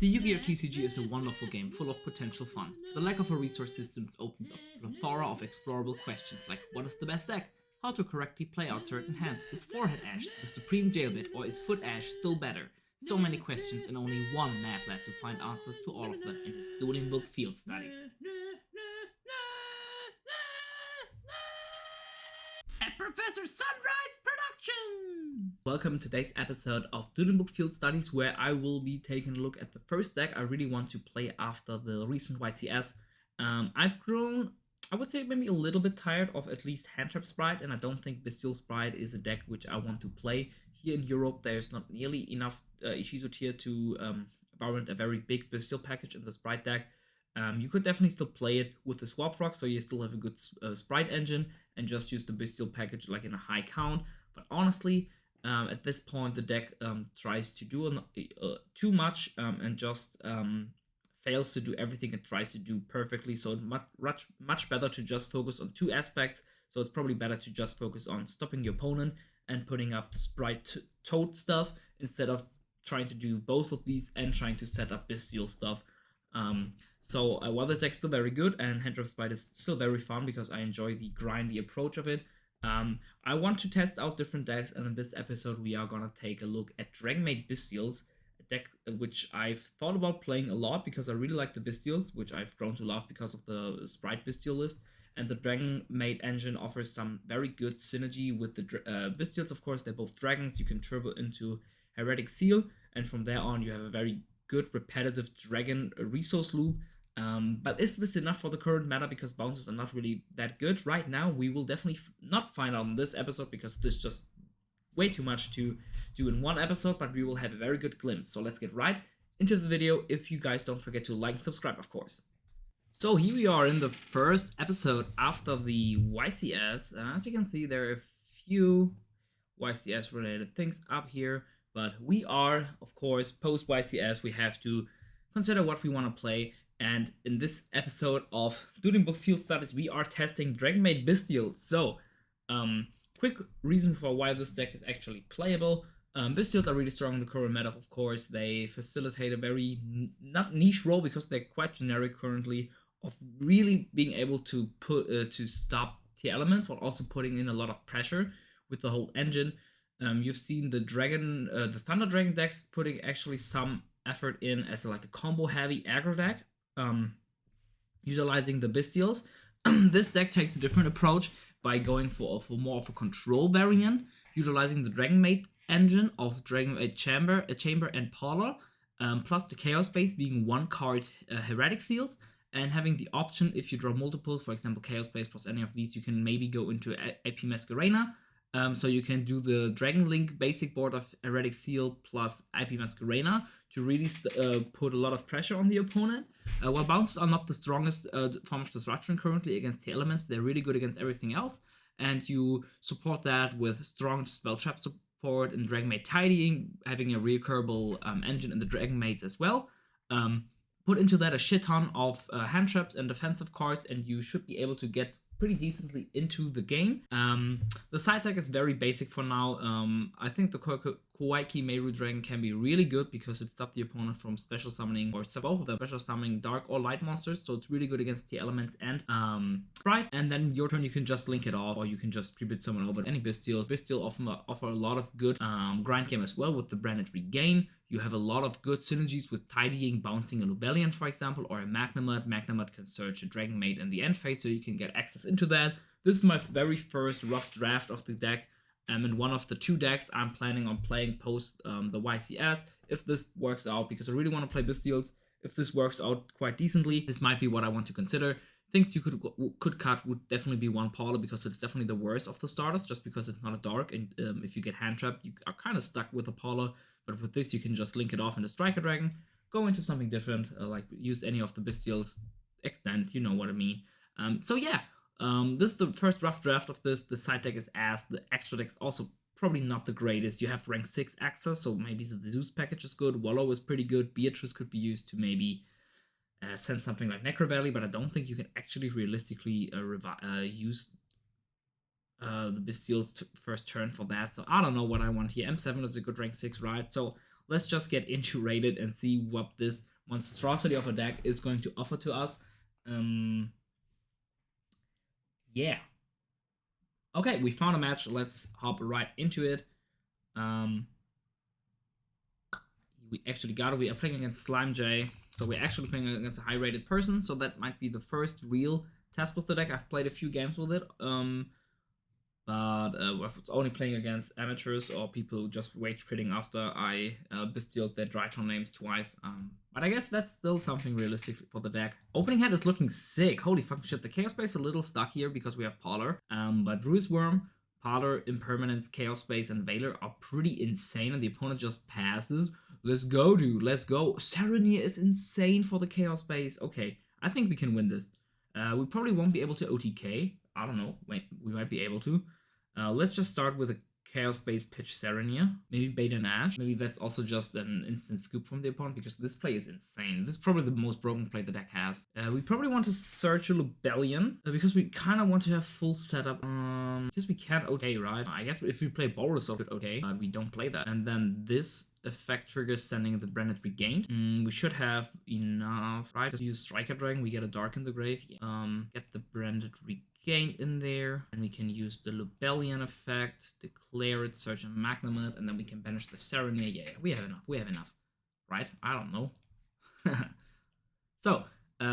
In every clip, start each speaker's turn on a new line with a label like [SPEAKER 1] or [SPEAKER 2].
[SPEAKER 1] The Yu-Gi-Oh! TCG is a wonderful game full of potential fun. The lack of a resource system opens up a plethora of explorable questions like what is the best deck, how to correctly play out certain hands, is Forehead Ash the supreme jailbait, or is Foot Ash still better? So many questions and only one mad lad to find answers to all of them in his Duelingbook Fieldstudies. A Professor Sunreis production! Welcome to today's episode of Duelingbook Fieldstudies, where I will be taking a look at the first deck I really want to play after the recent YCS. I've grown, I would say, maybe a little bit tired of at least Hand Trap Sprite, and I don't think Bystial Sprite is a deck which I want to play. Here in Europe, there's not nearly enough Ishizu tier to warrant a very big Bystial package in the Sprite deck. You could definitely still play it with the Swap Frog, so you still have a good Sprite engine, and just use the Bystial package like in a high count. But honestly, at this point, the deck tries to do too much and just fails to do everything it tries to do perfectly. So much better to just focus on two aspects. So it's probably better to just focus on stopping your opponent and putting up Sprite Toad stuff instead of trying to do both of these and trying to set up Bystial stuff. So while the deck's still very good and Hand Trap Sprite is still very fun because I enjoy the grindy approach of it, I want to test out different decks, and in this episode we are gonna take a look at Dragonmaid Bystials, a deck which I've thought about playing a lot because I really like the Bystials, which I've grown to love because of the Sprite Bystial list, and the Dragonmaid engine offers some very good synergy with the Bystials. Of course, they're both dragons, you can turbo into Heretic Seal, and from there on you have a very good repetitive dragon resource loop. But is this enough for the current meta, because bounces are not really that good right now? We will definitely not find out in this episode because there's just way too much to do in one episode, but we will have a very good glimpse. So let's get right into the video. If you guys don't forget to like and subscribe, of course. So here we are in the first episode after the YCS. As you can see, there are a few YCS related things up here, but we are, of course, post YCS. We have to consider what we want to play. And in this episode of Duelingbook Fieldstudies, we are testing Dragonmaid Bystial. So, quick reason for why this deck is actually playable. Bystials are really strong in the current meta, of course. They facilitate a very, not niche role because they're quite generic currently, of really being able to to stop the elements while also putting in a lot of pressure with the whole engine. You've seen the Thunder Dragon decks putting actually some effort in as a combo heavy aggro deck, utilizing the Bystials. This deck takes a different approach by going for more of a control variant, utilizing the Dragonmaid engine of Dragonmaid Chamber and Parlor, plus the Chaos Base being one card Heretic Seals, and having the option, if you draw multiples, for example Chaos Base plus any of these, you can maybe go into AP Masquerena. So you can do the Dragon Link basic board of Heretic Seal plus IP Masquerena to really put a lot of pressure on the opponent. While bounces are not the strongest form of disruption currently against the elements, they're really good against everything else. And you support that with strong spell trap support and Dragonmaid Tidying, having a recurable engine in the Dragonmaids as well. Put into that a shit ton of hand traps and defensive cards, and you should be able to get pretty decently into the game. The side deck is very basic for now. I think the Kawaii Meru Dragon can be really good because it stops the opponent from special summoning, or both of them special summoning dark or light monsters, so it's really good against the elements and Sprite. And then your turn you can just link it off, or you can just tribute someone over any Bystials. Bystial offer a lot of good grind game as well with the Branded Regain. You have a lot of good synergies with Tidying, bouncing a Lubellion, for example, or a Magnamut. Magnamut can search a Dragonmaid in the end phase, so you can get access into that. This is my very first rough draft of the deck, and one of the two decks I'm planning on playing post the YCS. If this works out, because I really want to play Bystials, if this works out quite decently, this might be what I want to consider. Things you could cut would definitely be one Parlor, because it's definitely the worst of the starters, just because it's not a dark, and if you get hand trapped, you are kind of stuck with a Parlor. But with this, you can just link it off into Striker Dragon, go into something different, like use any of the Bystials, extend, you know what I mean. So yeah, this is the first rough draft of this. The side deck is ass. The extra deck is also probably not the greatest. You have rank 6 access, so maybe the Zeus package is good. Wallow is pretty good. Beatrice could be used to maybe send something like Necro Valley, but I don't think you can actually realistically use the Bystial's first turn for that. So I don't know what I want here. M7 is a good rank 6 ride, so let's just get into Rated and see what this monstrosity of a deck is going to offer to us. Yeah. Okay, we found a match. Let's hop right into it. We actually got it. We are playing against Slime J, so we're actually playing against a high-rated person, so that might be the first real test with the deck. I've played a few games with it, but I was only playing against amateurs or people who just rage quitting after I bestialed their Drytron names twice. But I guess that's still something realistic for the deck. Opening hand is looking sick. Holy fucking shit. The Chaos Space is a little stuck here because we have Parlor, but Druid's Worm, Parlor, Impermanence, Chaos Space, and Veiler are pretty insane, and the opponent just passes. Let's go, dude. Let's go. Serenier is insane for the Chaos Space. Okay, I think we can win this. We probably won't be able to OTK. I don't know. Wait, we might be able to. Let's just start with a Chaos Space pitch Serenier. Maybe Bait and Ash. Maybe that's also just an instant scoop from the opponent because this play is insane. This is probably the most broken play the deck has. We probably want to search a Lubellion because we kind of want to have full setup. Because we can't OTK, right? I guess if we play Boros of it, okay, we don't play that. And then this effect triggers sending the Branded Regained. We should have enough, right? Just use Striker Dragon, we get a Dark in the Grave. Get the Branded Regained in there, and we can use the Lubellion effect, declare it, search and Magnamut, and then we can banish the Serenier. Yeah, we have enough. We have enough, right? I don't know. So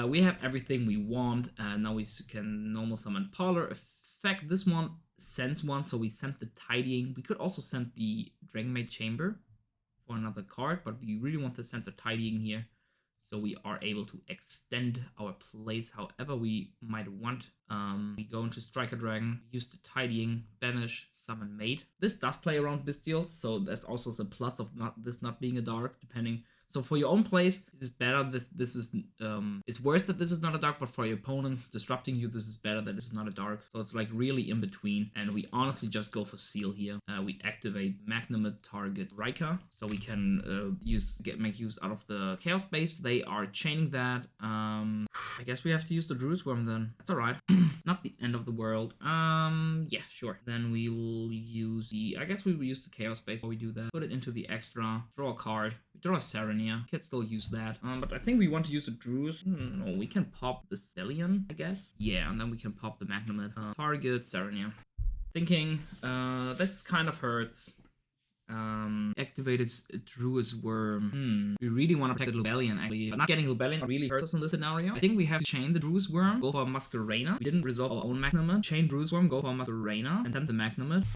[SPEAKER 1] we have everything we want. Now we can normal summon Parlor effect. This one sends one, so we sent the Tidying. We could also send the Dragonmaid Chamber for another card, but we really want to send the Tidying here, so we are able to extend our plays however we might want. We go into Striker Dragon, use the Tidying, banish, summon Mate. This does play around Bystial, so there's also the plus of this not being a dark, depending. So for your own plays, it is better. This is it's worse that this is not a dark, but for your opponent disrupting you, this is better that this is not a dark. So it's like really in between, and we honestly just go for Seal here. We activate Magnamut target Rika, so we can make use out of the Chaos Space. They are chaining that. I guess we have to use the Druid's Worm then. That's alright. Not the end of the world. Yeah, sure. Then we will use the. I guess we will use the Chaos Space before we do that. Put it into the extra. Draw a card. We draw a Serenier. Can still use that. But I think we want to use the Druze. No, we can pop the Cillian, I guess. Yeah, and then we can pop the Magnamut. Target Serenier. Thinking, this kind of hurts. Activated Druid's Worm. We really want to protect the Lubellion actually, but not getting Lubellion really hurts us in this scenario. I think we have to chain the Druid's Worm, go for Masquerena. We didn't resolve our own Magnamut. Chain Druid's Worm, go for Masquerena, and then the Magnamut.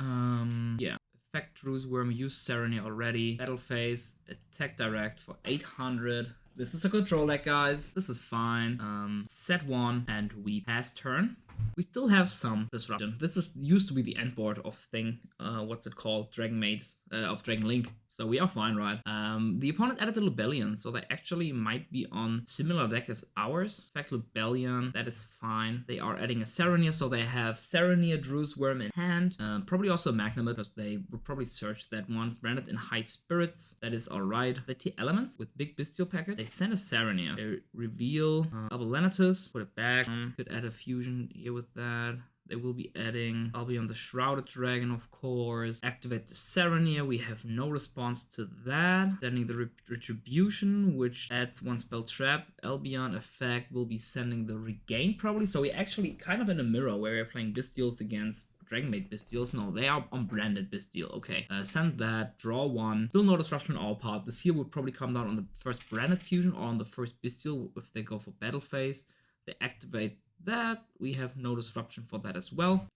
[SPEAKER 1] Yeah. Effect Druid's Worm, use Serenier already. Battle phase, attack direct for 800. This is a control deck, guys. This is fine. Set 1, and we pass turn. We still have some disruption. This used to be the end board of thing. What's it called? Dragonmaids of Dragon Link. So we are fine, right? The opponent added the Lubellion, so they actually might be on similar deck as ours. In fact, Lubellion, that is fine. They are adding a Serenier, so they have Serenier, Druid's Worm in hand. Probably also a Magnamut, because they would probably search that one. Branded in High Spirits, that is alright. The T Elements with Big Bystial Packet. They send a Serenier. They reveal Double Lenitus, put it back. Could add a fusion here with that. They will be adding Albion the Shrouded Dragon, of course. Activate the Serenier. We have no response to that. Sending the Retribution, which adds one spell trap. Albion effect will be sending the Regain, probably. So we're actually kind of in a mirror where we're playing Bystials against Dragonmaid Bystials. No, they are unbranded Bystial. Okay, send that, draw one. Still no disruption on our part. The seal would probably come down on the first branded fusion or on the first Bystial if they go for battle phase. They activate that. We have no disruption for that as well.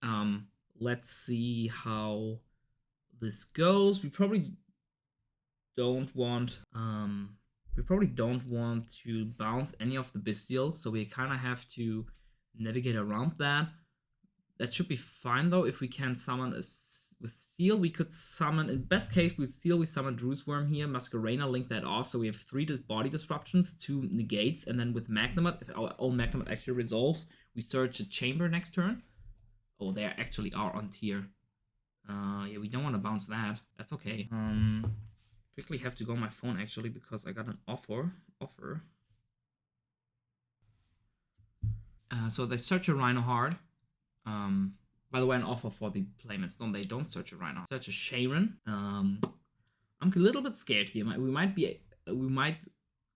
[SPEAKER 1] Let's see how this goes. We probably don't want to bounce any of the Bystials, so we kind of have to navigate around that. That should be fine though. If we can summon with Seal, we could summon, in best case with Seal, we summon Druid's Worm here, Masquerena, link that off, so we have 3 body disruptions, 2 negates, and then with Magnamut, if our own Magnamut actually resolves, we search a chamber next turn. Oh, they actually are on tier. Yeah, we don't want to bounce that. That's okay. Quickly have to go on my phone actually, because I got an offer. So they search a Rhino hard. By the way, an offer for the playmates. They don't search a Rhino. Search a Sharon. I'm a little bit scared here. We might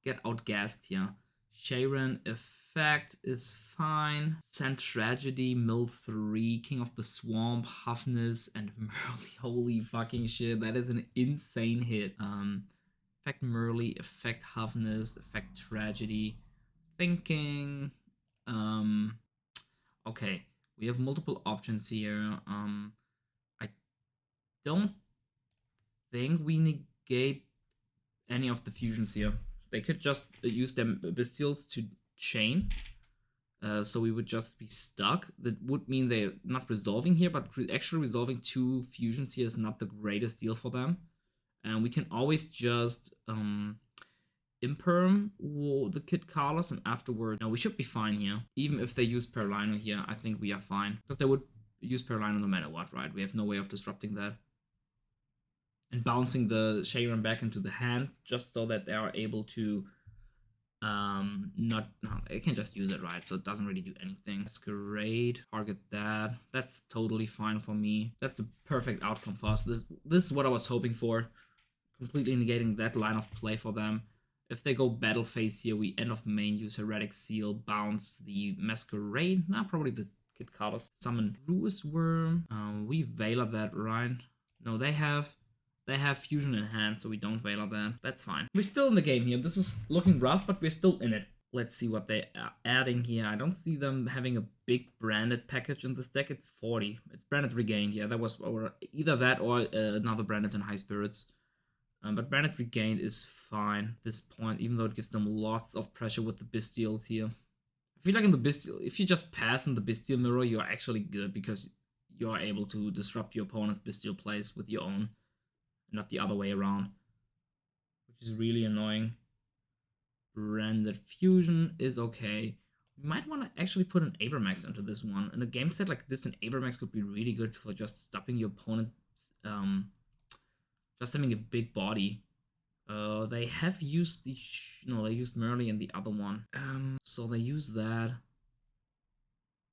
[SPEAKER 1] get outgassed here. Sharon effect is fine. Send Tragedy, Mill 3, King of the Swamp, Huffness, and Merly. Holy fucking shit, that is an insane hit. Effect Merly, effect Huffness, effect Tragedy. Thinking. Okay, we have multiple options here. I don't think we negate any of the fusions here. They could just use them Bystials to chain. So we would just be stuck. That would mean they're not resolving here, but actually resolving 2 fusions here is not the greatest deal for them. And we can always just imperm the Kid Carlos, and afterward, no, we should be fine here. Even if they use Perlino here, I think we are fine. Because they would use Perlino no matter what, right? We have no way of disrupting that. And bouncing the Sharon back into the hand, just so that they are able to they can just use it, right? So it doesn't really do anything. Masquerade, target that. That's totally fine for me. That's a perfect outcome for us. This is what I was hoping for. Completely negating that line of play for them. If they go battle phase here, we end of main, use Heretic Seal, bounce the Masquerade. Probably the Kid Carlos. Summon Druis Worm. We Veiler that, right? No, they have fusion in hand, so we don't Veiler that. That's fine. We're still in the game here. This is looking rough, but we're still in it. Let's see what they are adding here. I don't see them having a big branded package in this deck. It's 40. It's branded Regained. Yeah, that was either that or another branded in High Spirits. But branded Regained is fine at this point, even though it gives them lots of pressure with the Bystials here. I feel like in the Bystial, if you just pass in the Bystial Mirror, you're actually good because you're able to disrupt your opponent's Bystial plays with your own, not the other way around, which is really annoying. Branded Fusion is okay. We might want to actually put an Abramax into this one. In a game set like this, an Abramax could be really good for just stopping your opponent, just having a big body. They have used the... no, they used Merly and the other one. So they use that.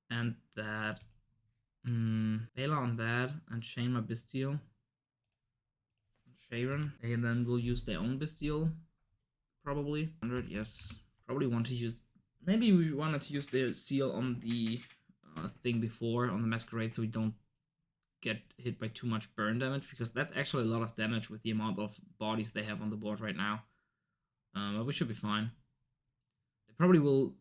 [SPEAKER 1] And that. Veiler on that. And Shane my Bystial. Sharon. And then we'll use their own Bystial. Probably. 100, yes. Probably want to use... maybe we wanted to use the seal on the thing before, on the Masquerade, so we don't get hit by too much burn damage, because that's actually a lot of damage with the amount of bodies they have on the board right now. But we should be fine. They will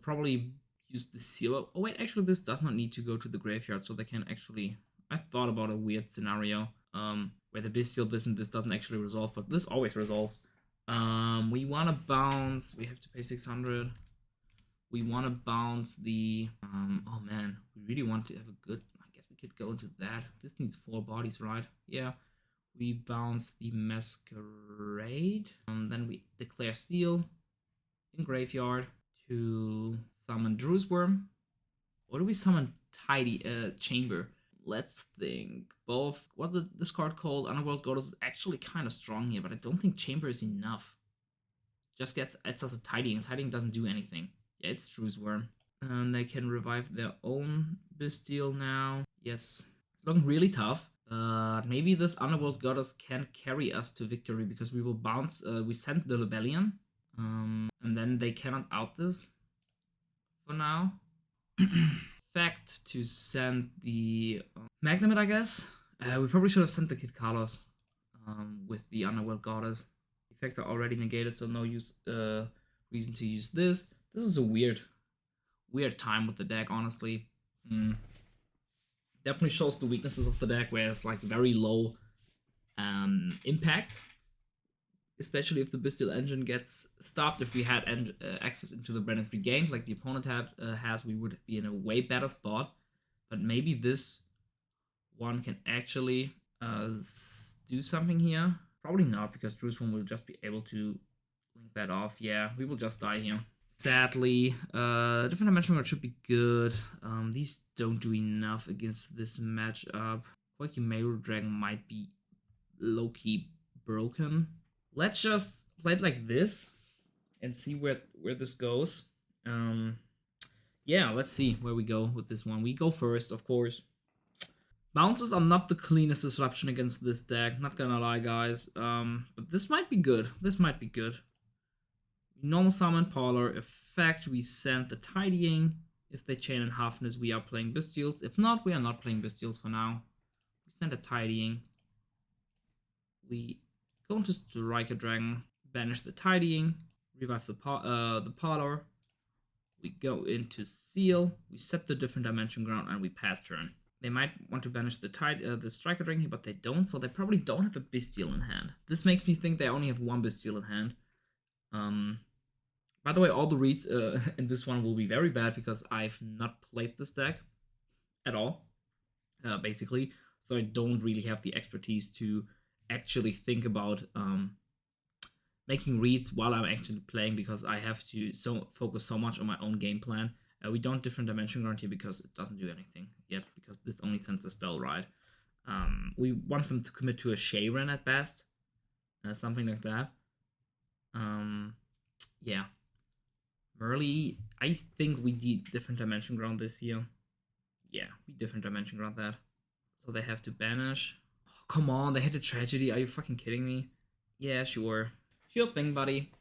[SPEAKER 1] probably use the seal. Oh wait, actually this does not need to go to the graveyard, so they can actually... I thought about a weird scenario where the Bystial this and this doesn't actually resolve, but this always resolves. We want to bounce. We have to pay 600. We want to bounce the... oh man, we really want to have a good... I guess we could go into that. This needs 4 bodies, right? Yeah. We bounce the Masquerade. Then we declare Seal in graveyard to summon Druis Worm. Or do we summon Chamber? Let's think. Both. What's this card called? Underworld Goddess is actually kind of strong here, but I don't think Chamber is enough. Just adds us a Tidying. Tidying doesn't do anything. Yeah, it's Druis Worm. And they can revive their own Bystial now. Yes. It's looking really tough. Maybe this Underworld Goddess can carry us to victory, because we will bounce. We send the Rebellion. And then they cannot out this for now. Fact to send the Magnamid, I guess. We probably should have sent the Kid Carlos with the Underworld Goddess. Effects are already negated, so no reason to use this. This is a weird time with the deck, honestly. Definitely shows the weaknesses of the deck, where it's like very low impact. Especially if the Bystial engine gets stopped. If we had access into the branded Regained like the opponent has, we would be in a way better spot. But maybe this one can actually do something here. Probably not, because Druis Worm will just be able to link that off. Yeah, we will just die here. Sadly, different dimension should be good. These don't do enough against this matchup. Quirky Mail Dragon might be low-key broken. Let's just play it like this and see where this goes. Yeah, let's see where we go with this one. We go first, of course. Bounces are not the cleanest disruption against this deck, not gonna lie, guys. But this might be good. This might be good. Normal summon Parlor. Effect, we send the Tidying. If they chain in Halfness, we are playing Bystials. If not, we are not playing Bystials for now. We send a Tidying. We go into Strike a Dragon, banish the Tidying, revive the Parlor. We go into Seal, we set the different dimension ground, and we pass turn. They might want to banish the Striker Dragon here, but they don't, so they probably don't have a Bystial in hand. This makes me think they only have one Bystial in hand. By the way, all the reads in this one will be very bad because I've not played this deck at all, basically. So I don't really have the expertise to actually think about making reads while I'm actually playing, because I have to focus so much on my own game plan. We don't different dimension guard here because it doesn't do anything yet, because this only sends a spell, right? We want them to commit to a Sharon at best, something like that. Yeah. Merly, I think we did different dimension ground this year. Yeah, we different dimension ground that. So they have to banish. Oh, come on, they hit a tragedy. Are you fucking kidding me? Yeah, sure. Sure thing, buddy.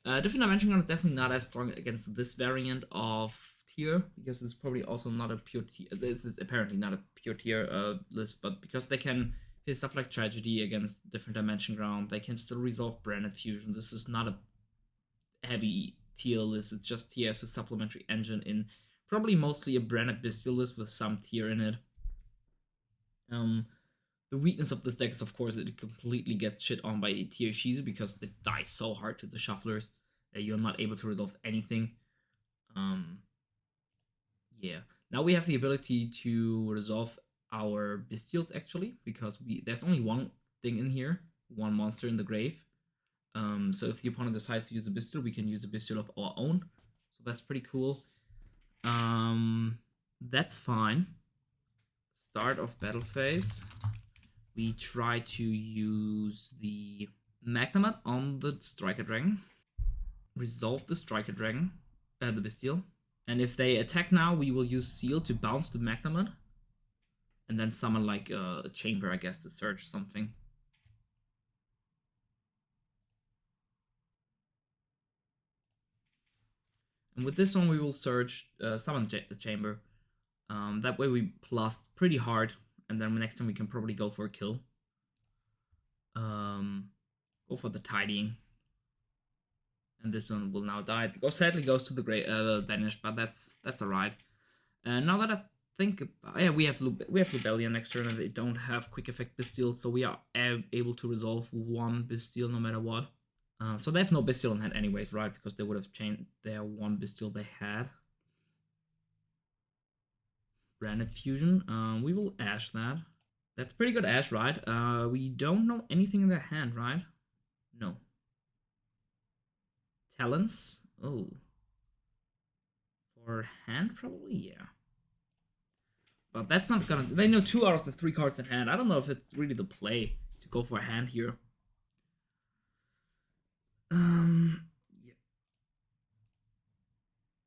[SPEAKER 1] Different dimension ground is definitely not as strong against this variant of tier, because it's probably also not a pure tier. This is apparently not a pure tier list, but because they can hit stuff like tragedy against different dimension ground, they can still resolve branded fusion. This is not a heavy tier list. It's just tier as a supplementary engine in probably mostly a branded Bystial list with some tier in it. The weakness of this deck is, of course, it completely gets shit on by tier Shizu because they die so hard to the shufflers that you're not able to resolve anything. Yeah. Now we have the ability to resolve our Bystials, actually, because there's only one thing in here, one monster in the grave. So if the opponent decides to use a Bystial, we can use a Bystial of our own. So that's pretty cool. That's fine. Start of battle phase. We try to use the Magnamat on the Striker Dragon. Resolve the Striker Dragon, the Bystial. And if they attack now, we will use Seal to bounce the Magnamat. And then summon like a chamber, I guess, to search something. And with this one, we will search, summon the chamber. That way we blast pretty hard, and then next time we can probably go for a kill. Go for the Tidying. And this one will now die. It sadly goes to the banish, but that's alright. And now that I think, yeah, we have Rebellion next turn, and they don't have quick effect Bystial, so we are able to resolve one Bystial no matter what. So they have no Bystial in hand anyways, right? Because they would have changed their one Bystial they had. Branded Fusion. We will Ash that. That's pretty good Ash, right? We don't know anything in their hand, right? No. Talents? Oh. For hand, probably? Yeah. But that's not gonna... They know 2 out of the 3 cards in hand. I don't know if it's really the play to go for a hand here. Yeah.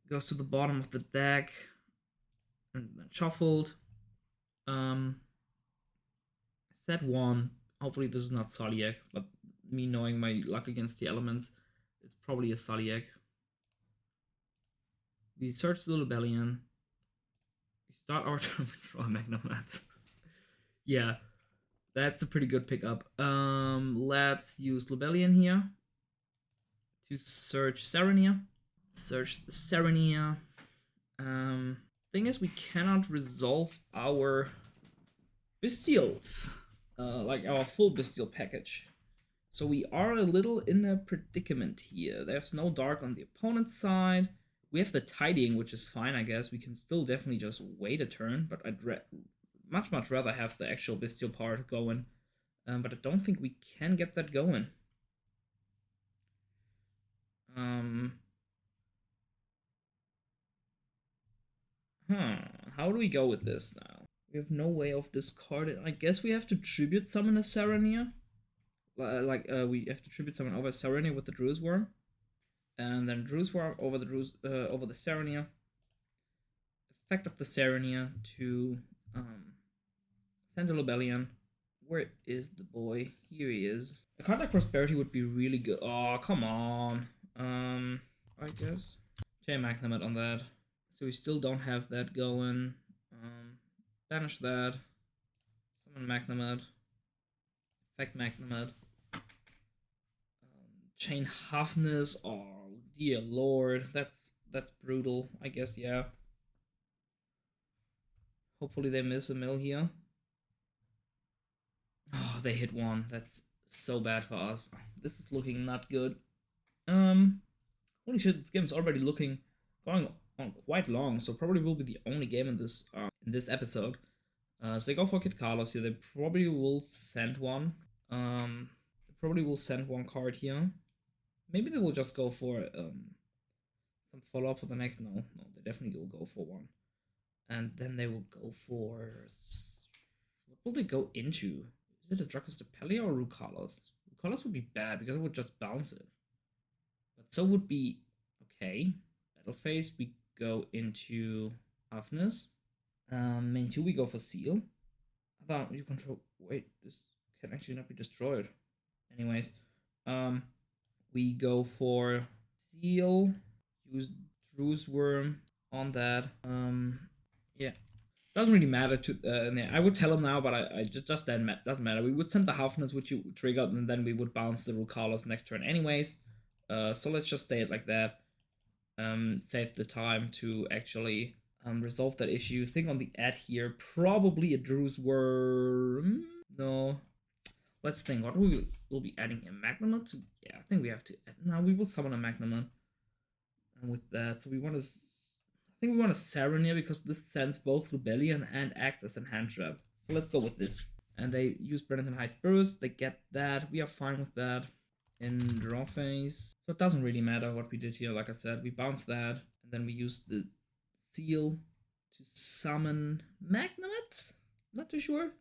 [SPEAKER 1] Goes to the bottom of the deck. And then shuffled. Set 1. Hopefully this is not Soliak, but me knowing my luck against the elements, it's probably a Soliak. We search the Rebellion. We start our turn with draw Magnamat. Yeah, that's a pretty good pickup. Let's use Rebellion here to search Serenia. Search the Serenia. Thing is, we cannot resolve our Bystials, like our full Bystial package. So we are a little in a predicament here. There's no dark on the opponent's side. We have the Tidying, which is fine, I guess. We can still definitely just wait a turn, but I'd much rather have the actual Bystial part going. But I don't think we can get that going. How do we go with this now? We have no way of discarding. I guess we have to tribute summon a Serenia. We have to tribute summon over Serenia with the Dru's Worm. And then Dru's Worm over the Serenia. Effect of the Serenia to Send a Lobelian. Where is the boy? Here he is. A card like Prosperity would be really good. Oh, come on. I guess. Chain Magnemite on that. So we still don't have that going. Banish that. Summon Magnemite. Effect Magnemite. Chain Hafness. Oh, dear lord. That's brutal. I guess, yeah. Hopefully they miss a mill here. Oh, they hit one. That's so bad for us. This is looking not good. Holy shit, this game is already going on quite long, so probably will be the only game in this episode. So they go for Kid Carlos here. They probably will send one. They probably will send one card here. Maybe they will just go for some follow-up for the next. No, they definitely will go for one. And then they will go for... What will they go into? Is it a Dracostepelia or Rucalos? Rucalos would be bad because it would just bounce it. But so would be... Okay. Battle phase, we go into Toughness. Main 2, we go for Seal. I thought you control... Wait, this can actually not be destroyed. Anyways. We go for Seal. Use Drew's Worm on that. Yeah. Doesn't really matter to I would tell him now, but I just doesn't matter. We would send the Halfness, which you triggered, and then we would bounce the Rucalos next turn anyways. So let's just stay it like that. Save the time to actually resolve that issue. Think on the ad here. Probably a Drew's Worm. No. Let's think. What we will be adding a Magnemite to? Yeah, I think we have to add. Now we will summon a Magnemite. And with that, so we want to. I think we want a Saronir because this sends both Rebellion and acts as a hand trap. So let's go with this. And they use Brennington High Spirits. They get that. We are fine with that. In draw phase. So it doesn't really matter what we did here. Like I said, we bounce that. And then we use the Seal to summon Magnemite. Not too sure.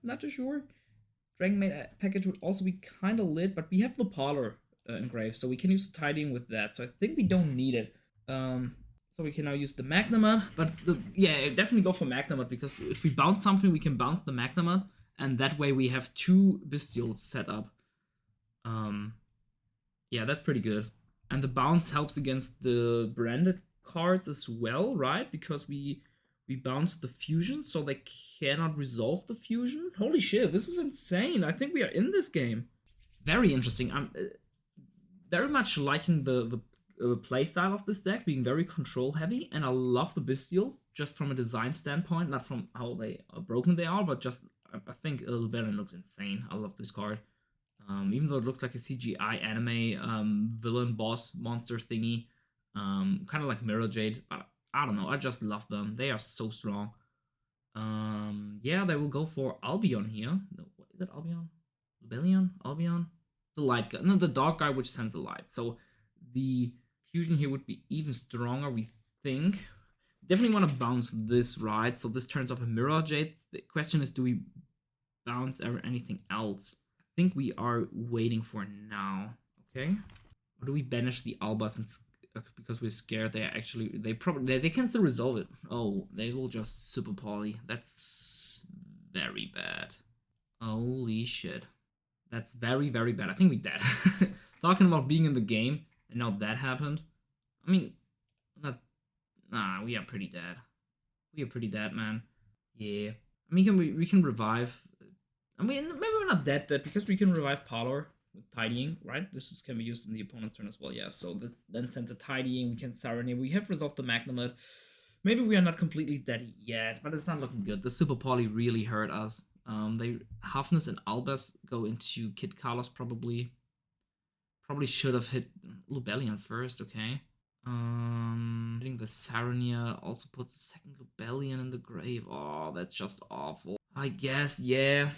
[SPEAKER 1] Dragonmaid package would also be kind of lit. But we have the Parlor engraved. So we can use the Tidying with that. So I think we don't need it. So we can now use the Magnemite, but yeah, definitely go for Magnemite, because if we bounce something, we can bounce the Magnemite, and that way we have 2 Bystials set up. Yeah, that's pretty good. And the bounce helps against the branded cards as well, right? Because we bounce the fusion, so they cannot resolve the fusion. Holy shit, this is insane. I think we are in this game. Very interesting. I'm very much liking the playstyle of this deck, being very control heavy, and I love the Bystials just from a design standpoint, not from how broken they are, but just I think Lobelian looks insane. I love this card, even though it looks like a CGI anime villain boss monster thingy, kind of like Mirror Jade, but I don't know, I just love them. They are so strong. Yeah, they will go for Albion here. No, what is it? Albion? Lobelian? Albion? The light guy, no, the dark guy which sends a light. So the fusion here would be even stronger, we think. Definitely want to bounce this, right? So this turns off a Mirror Jade. The question is, do we bounce anything else? I think we are waiting for now. Okay. Or do we banish the Albas because we're scared they can still resolve it? Oh, they will just super poly. That's very bad. Holy shit. That's very, very bad. I think we're dead. Talking about being in the game, and now that happened. I mean, we are pretty dead. We are pretty dead, man. Yeah. I mean, we can revive. I mean, maybe we're not dead because we can revive Parlor with Tidying, right? This can be used in the opponent's turn as well, yeah. So this then sends a Tidying. We can Saronir. We have resolved the Magnemite. Maybe we are not completely dead yet, but it's not looking good. The Super Poly really hurt us. They Hafness and Albas go into Kid Carlos probably. Probably should have hit Lobelian first, okay. Hitting the Saronir also puts a second Lobelian in the grave. Oh, that's just awful. I guess, yeah.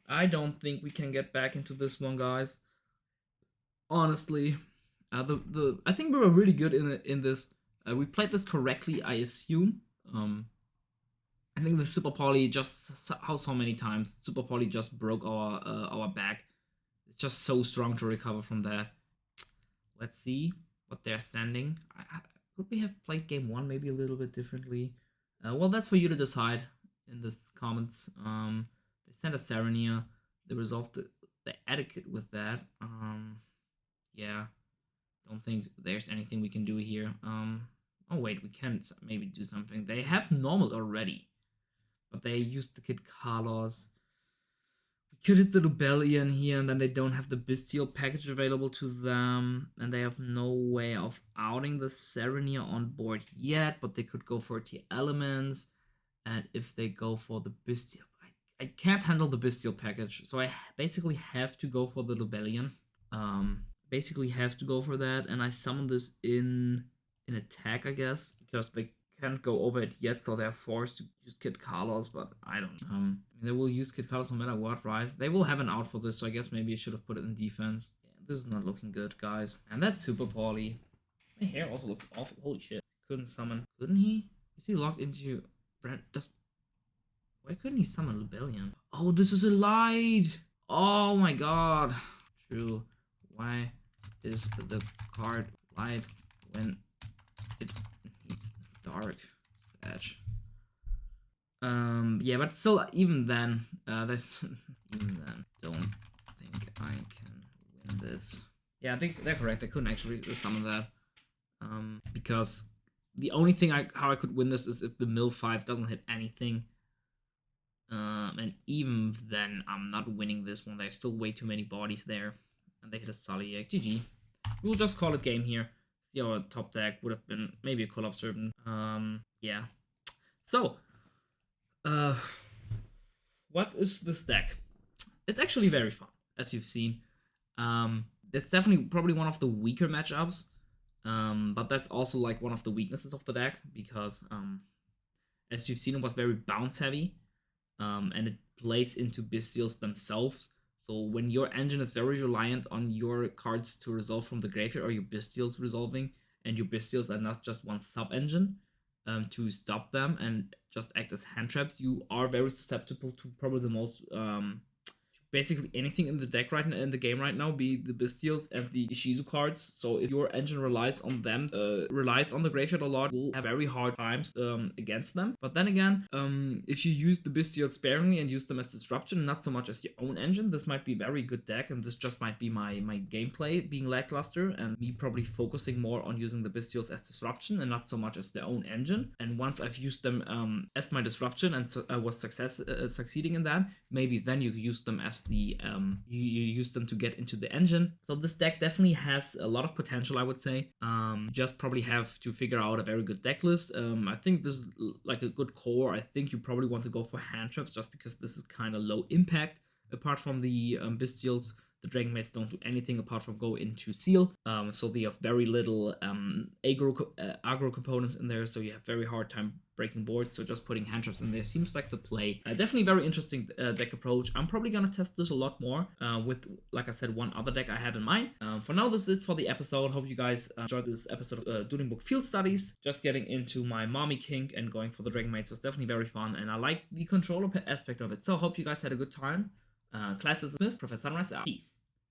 [SPEAKER 1] I don't think we can get back into this one, guys. Honestly, I think we were really good in this. We played this correctly, I assume. I think the Super Poly just how so many times Super Poly just broke our back. It's just so strong to recover from that. Let's see what they're sending. Could we have played game 1 maybe a little bit differently? Well, that's for you to decide in the comments. They sent a Serenia. They resolved the etiquette with that. Yeah. Don't think there's anything we can do here. Oh wait, we can maybe do something. They have normal already. But they used the Kid Carlos. We could hit the Rebellion here, and then they don't have the Bystial package available to them. And they have no way of outing the Serenia on board yet, but they could go for the Elements. And if they go for the Bystial, I can't handle the Bystial package, so I basically have to go for the Rebellion. Basically have to go for that, and I summon this in attack, I guess, because they can't go over it yet, so they're forced to use Kid Carlos, but I don't know. They will use Kid Carlos no matter what, right? They will have an out for this, so I guess maybe I should have put it in defense. Yeah, this is not looking good, guys. And that's super poorly. My hair also looks awful. Holy shit. Couldn't summon. Couldn't he? Is he locked into... Why couldn't he summon Rebellion? Oh, this is a light! Oh my god. True. Why is the card light when it needs dark? Sad. Yeah, but still, even then, don't think I can win this. Yeah, I think they're correct. I couldn't actually summon that. Because the only thing how I could win this is if the Mill 5 doesn't hit anything. And even then, I'm not winning this one. There's still way too many bodies there. And they hit a Sully. GG. We'll just call it game here. See, our top deck would have been maybe a Collapse Serpent. Yeah. So, what is this deck? It's actually very fun, as you've seen. It's definitely probably one of the weaker matchups. But that's also like one of the weaknesses of the deck, because as you've seen, it was very bounce heavy. And it plays into Bystials themselves. So when your engine is very reliant on your cards to resolve from the graveyard, or your Bystials resolving, and your Bystials are not just one sub-engine to stop them and just act as hand traps, you are very susceptible to probably the most basically anything in the deck right now, in the game right now, be the Bystials and the Ishizu cards. So if your engine relies on them, relies on the graveyard a lot, you'll have very hard times against them. But then again, if you use the Bystials sparingly and use them as disruption, not so much as your own engine, this might be a very good deck, and this just might be my gameplay being lackluster, and me probably focusing more on using the Bystials as disruption and not so much as their own engine. And once I've used them as my disruption and was succeeding in that, maybe then you use them as the you use them to get into the engine. So this deck definitely has a lot of potential, I would say. Just probably have to figure out a very good deck list. I think this is like a good core. I think you probably want to go for hand traps, just because this is kind of low impact. Apart from the Bystials, the Dragonmaids don't do anything apart from go into seal. So they have very little aggro components in there, so you have very hard time breaking boards. So just putting hand traps in there seems like the play. Definitely very interesting deck approach. I'm probably gonna test this a lot more with, like I said, one other deck I have in mind. For now, this is it for the episode. Hope you guys enjoyed this episode of Duelingbook Field Studies. Just getting into my mommy kink and going for the Dragonmaids was definitely very fun, and I like the controller aspect of it. So hope you guys had a good time. Class is dismissed. Professor Sunreis out. Peace.